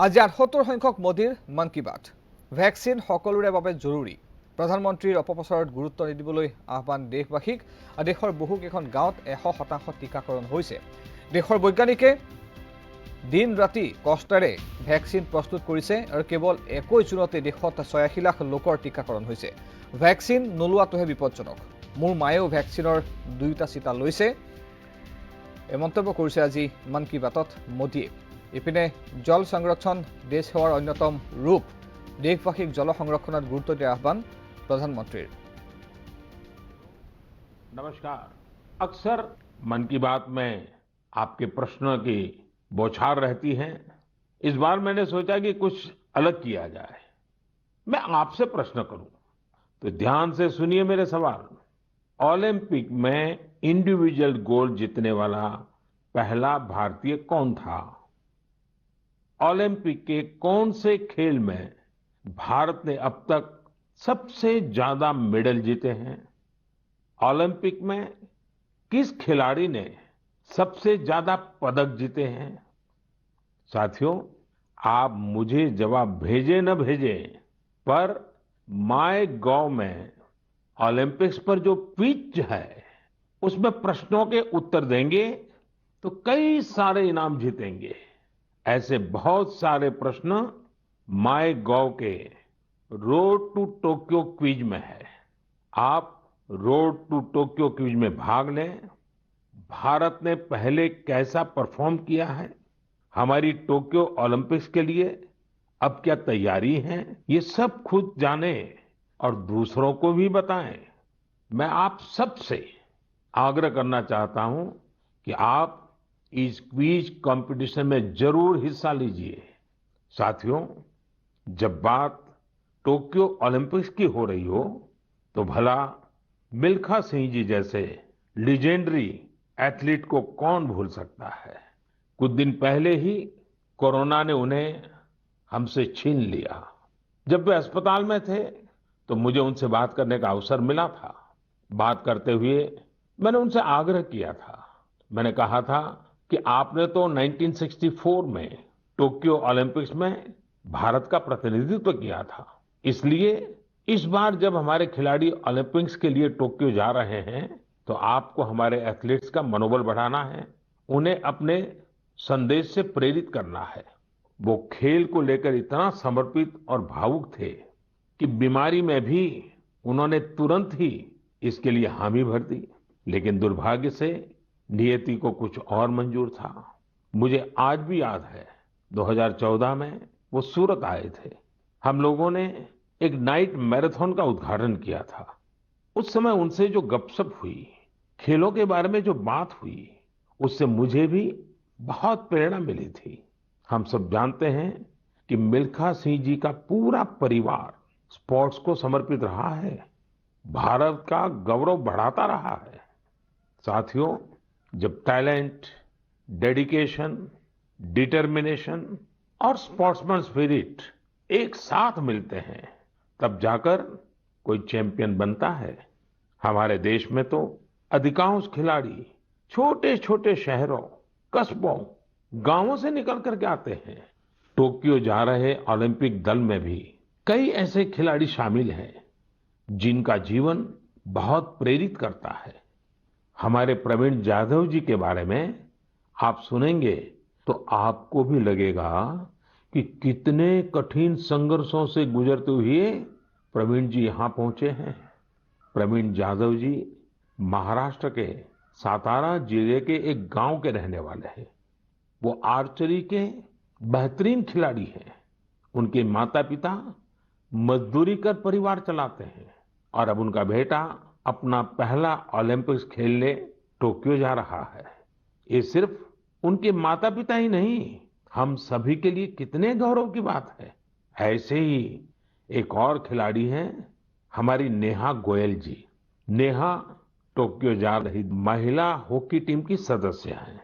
আজি ৭৮ সংখ্যক মোদীৰ মন কী বাত। ভেকচিন সকলোৰে বাবে জৰুৰী। প্ৰধানমন্ত্ৰীৰ অপপ্ৰচাৰত গুৰুত্ব নিদিবলৈ আহ্বান দেশবাসীক। দেশৰ বহুকেইখন গাঁৱত ১০০% টিকাকৰণ হৈছে। দেশৰ বৈজ্ঞানিকে দিন ৰাতি কষ্টেৰে ভেকচিন প্ৰস্তুত কৰিছে আৰু কেৱল ২১ জুনতে দেশত ৮৬ লাখ লোকৰ টিকাকৰণ হৈছে। ভেকচিন নোলোৱাটোহে বিপদজনক। মোৰ মায়েও ভেকচিনৰ ২টা চিটা লৈছে। এই মন্তব্য কৰিছে আজি মন কী বাতত মোদীয়ে। ইপিনে জল সংৰক্ষণ দেশ সেৱাৰ অন্যতম ৰূপ। দেশবাসীক জল সংৰক্ষণত গুৰুত্ব দিয়াৰ আহ্বান প্ৰধানমন্ত্ৰীৰ। नमस्कार। अक्सर मन की बात में आपके प्रश्नों की बौछार रहती है। इस बार मैंने सोचा कि कुछ अलग किया जाए। मैं आपसे प्रश्न करूं तो ध्यान से सुनिए मेरे सवाल। ओलंपिक में इंडिविजुअल गोल्ड जीतने वाला पहला भारतीय कौन था? ओलंपिक के कौन से खेल में भारत ने अब तक सबसे ज्यादा मेडल जीते हैं? ओलंपिक में किस खिलाड़ी ने सबसे ज्यादा पदक जीते हैं? साथियों, आप मुझे जवाब भेजे न भेजे, पर माय गॉव में ओलंपिक्स पर जो क्विज है उसमें प्रश्नों के उत्तर देंगे तो कई सारे इनाम जीतेंगे। ऐसे बहुत सारे प्रश्न माय गॉव के रोड टू टोक्यो क्विज में है। आप रोड टू टोक्यो क्विज में भाग लें। भारत ने पहले कैसा परफॉर्म किया है, हमारी टोक्यो ओलंपिक्स के लिए अब क्या तैयारी है, ये सब खुद जाने और दूसरों को भी बताएं। मैं आप सबसे आग्रह करना चाहता हूं कि आप इस क्विज कंपटीशन में जरूर हिस्सा लीजिए। साथियों, जब बात टोक्यो ओलंपिक्स की हो रही हो तो भला मिल्खा सिंह जी जैसे लीजेंडरी एथलीट को कौन भूल सकता है। कुछ दिन पहले ही कोरोना ने उन्हें हमसे छीन लिया। जब वे अस्पताल में थे तो मुझे उनसे बात करने का अवसर मिला था। बात करते हुए मैंने उनसे आग्रह किया था। मैंने कहा था कि आपने तो 1964 में टोक्यो ओलंपिक्स में भारत का प्रतिनिधित्व किया था, इसलिए इस बार जब हमारे खिलाड़ी ओलंपिक्स के लिए टोक्यो जा रहे हैं तो आपको हमारे एथलीट्स का मनोबल बढ़ाना है, उन्हें अपने संदेश से प्रेरित करना है। वो खेल को लेकर इतना समर्पित और भावुक थे कि बीमारी में भी उन्होंने तुरंत ही इसके लिए हामी भर दी, लेकिन दुर्भाग्य से नियति को कुछ और मंजूर था। मुझे आज भी याद है 2014 में वो सूरत आए थे। हम लोगों ने एक नाइट मैराथन का उद्घाटन किया था। उस समय उनसे जो गपशप हुई, खेलों के बारे में जो बात हुई, उससे मुझे भी बहुत प्रेरणा मिली थी। हम सब जानते हैं कि मिल्खा सिंह जी का पूरा परिवार स्पोर्ट्स को समर्पित रहा है, भारत का गौरव बढ़ाता रहा है। साथियों, जब टैलेंट, डेडिकेशन, डिटर्मिनेशन और स्पोर्ट्समैन स्पिरिट एक साथ मिलते हैं तब जाकर कोई चैंपियन बनता है। हमारे देश में तो अधिकांश खिलाड़ी छोटे छोटे शहरों, कस्बों, गांवों से निकल करके आते हैं। टोक्यो जा रहे ओलंपिक दल में भी कई ऐसे खिलाड़ी शामिल हैं जिनका जीवन बहुत प्रेरित करता है। हमारे प्रवीण जाधव जी के बारे में आप सुनेंगे तो आपको भी लगेगा कि कितने कठिन संघर्षों से गुजरते हुए प्रवीण जी यहां पहुंचे हैं। प्रवीण जाधव जी महाराष्ट्र के सातारा जिले के एक गांव के रहने वाले हैं। वो आर्चरी के बेहतरीन खिलाड़ी हैं। उनके माता पिता मजदूरी कर परिवार चलाते हैं और अब उनका बेटा अपना पहला ओलंपिक्स खेलने टोक्यो जा रहा है। ये सिर्फ उनके माता पिता ही नहीं, हम सभी के लिए कितने गौरव की बात है। ऐसे ही एक और खिलाड़ी हैं हमारी नेहा गोयल जी। नेहा टोक्यो जा रही महिला हॉकी टीम की सदस्य हैं।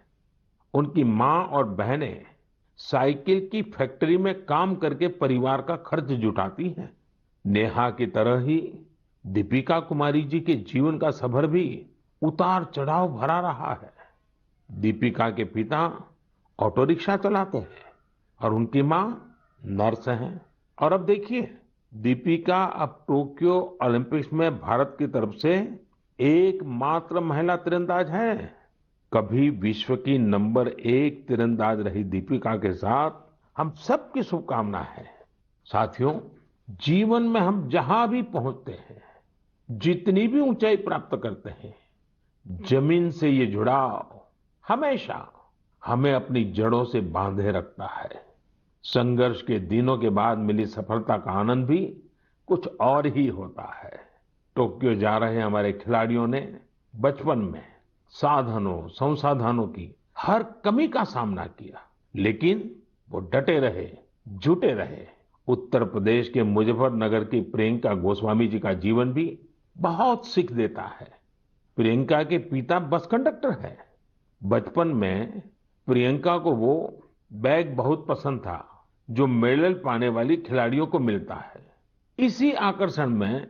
उनकी मां और बहनें साइकिल की फैक्ट्री में काम करके परिवार का खर्च जुटाती हैं। नेहा की तरह ही दीपिका कुमारी जी के जीवन का सफर भी उतार चढ़ाव भरा रहा है। दीपिका के पिता ऑटो रिक्शा चलाते हैं और उनकी माँ नर्स हैं। और अब देखिए, दीपिका अब टोक्यो ओलंपिक्स में भारत की तरफ से एकमात्र महिला तीरंदाज हैं। कभी विश्व की नंबर 1 तीरंदाज रही दीपिका के साथ हम सबकी शुभकामना है। साथियों, जीवन में हम जहां भी पहुंचते हैं, जितनी भी ऊंचाई प्राप्त करते हैं, जमीन से ये जुड़ाव हमेशा हमें अपनी जड़ों से बांधे रखता है। संघर्ष के दिनों के बाद मिली सफलता का आनंद भी कुछ और ही होता है। टोक्यो जा रहे हमारे खिलाड़ियों ने बचपन में साधनों संसाधनों की हर कमी का सामना किया, लेकिन वो डटे रहे, जुटे रहे। उत्तर प्रदेश के मुजफ्फरनगर की प्रियंका गोस्वामी जी का जीवन भी बहुत सीख देता है। प्रियंका के पिता बस कंडक्टर है। बचपन में प्रियंका को वो बैग बहुत पसंद था जो मेडल पाने वाली खिलाड़ियों को मिलता है। इसी आकर्षण में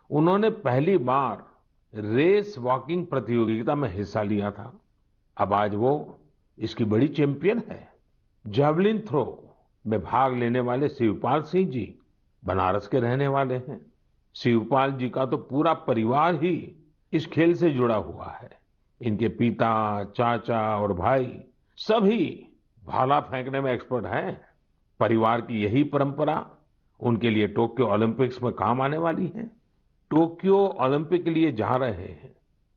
उन्होंने पहली बार रेस वॉकिंग प्रतियोगिता में हिस्सा लिया था। अब आज वो इसकी बड़ी चैंपियन है। जैवलिन थ्रो में भाग लेने वाले शिवपाल सिंह जी बनारस के रहने वाले हैं। शिवपाल जी का तो पूरा परिवार ही इस खेल से जुड़ा हुआ है। इनके पिता, चाचा और भाई सभी भाला फेंकने में एक्सपर्ट हैं। परिवार की यही परंपरा उनके लिए टोक्यो ओलंपिक्स में काम आने वाली है। टोक्यो ओलंपिक के लिए जा रहे हैं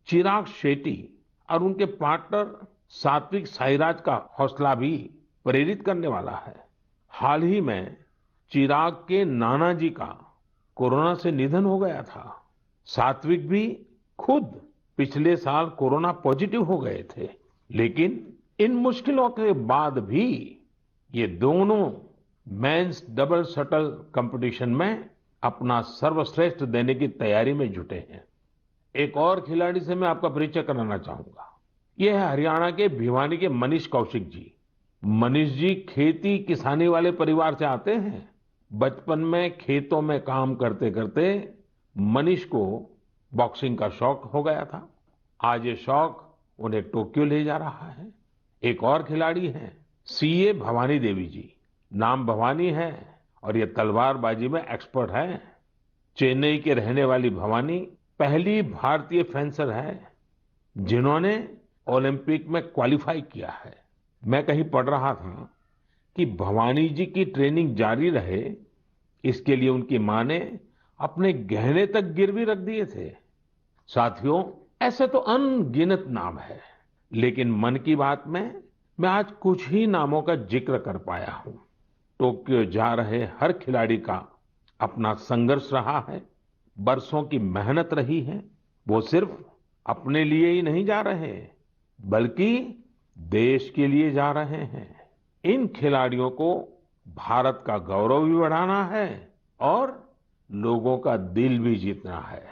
चिराग शेट्टी और उनके पार्टनर सात्विक साईराज का हौसला भी प्रेरित करने वाला है। हाल ही में चिराग के नाना जी का कोरोना से निधन हो गया था। सात्विक भी खुद पिछले साल कोरोना पॉजिटिव हो गए थे, लेकिन इन मुश्किलों के बाद भी ये दोनों मेंस डबल शटल कंपटीशन में अपना सर्वश्रेष्ठ देने की तैयारी में जुटे हैं। एक और खिलाड़ी से मैं आपका परिचय कराना चाहूंगा। ये है हरियाणा के भिवानी के मनीष कौशिक जी। मनीष जी खेती किसानी वाले परिवार से आते हैं। बचपन में खेतों में काम करते करते मनीष को बॉक्सिंग का शौक हो गया था। आज ये शौक उन्हें टोक्यो ले जा रहा है। एक और खिलाड़ी हैं सीए भवानी देवी जी। नाम भवानी है और ये तलवारबाजी में एक्सपर्ट है। चेन्नई के रहने वाली भवानी पहली भारतीय फेंसर है जिन्होंने ओलंपिक में क्वालिफाई किया है। मैं कहीं पढ़ रहा था कि भवानी जी की ट्रेनिंग जारी रहे, इसके लिए उनकी मां ने अपने गहने तक गिरवी रख दिए थे। साथियों, ऐसे तो अनगिनत नाम है, लेकिन मन की बात में मैं आज कुछ ही नामों का जिक्र कर पाया हूं। टोक्यो जा रहे हर खिलाड़ी का अपना संघर्ष रहा है, बरसों की मेहनत रही है। वो सिर्फ अपने लिए ही नहीं जा रहे, बल्कि देश के लिए जा रहे हैं। इन खिलाड़ियों को भारत का गौरव भी बढ़ाना है और लोगों का दिल भी जीतना है।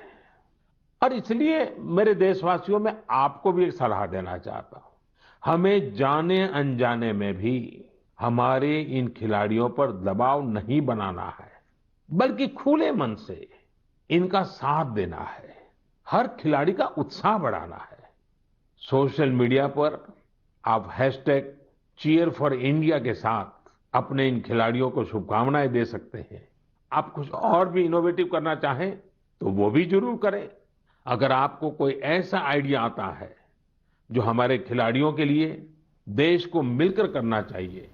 और इसलिए मेरे देशवासियों, में आपको भी एक सलाह देना चाहता हूं। हमें जाने अनजाने में भी हमारे इन खिलाड़ियों पर दबाव नहीं बनाना है, बल्कि खुले मन से इनका साथ देना है। हर खिलाड़ी का उत्साह बढ़ाना है। सोशल मीडिया पर आप #cheer4India के साथ अपने इन खिलाड़ियों को शुभकामनाएं दे सकते हैं। आप कुछ और भी इनोवेटिव करना चाहें तो वो भी जरूर करें। अगर आपको कोई ऐसा आइडिया आता है जो हमारे खिलाड़ियों के लिए देश को मिलकर करना चाहिए,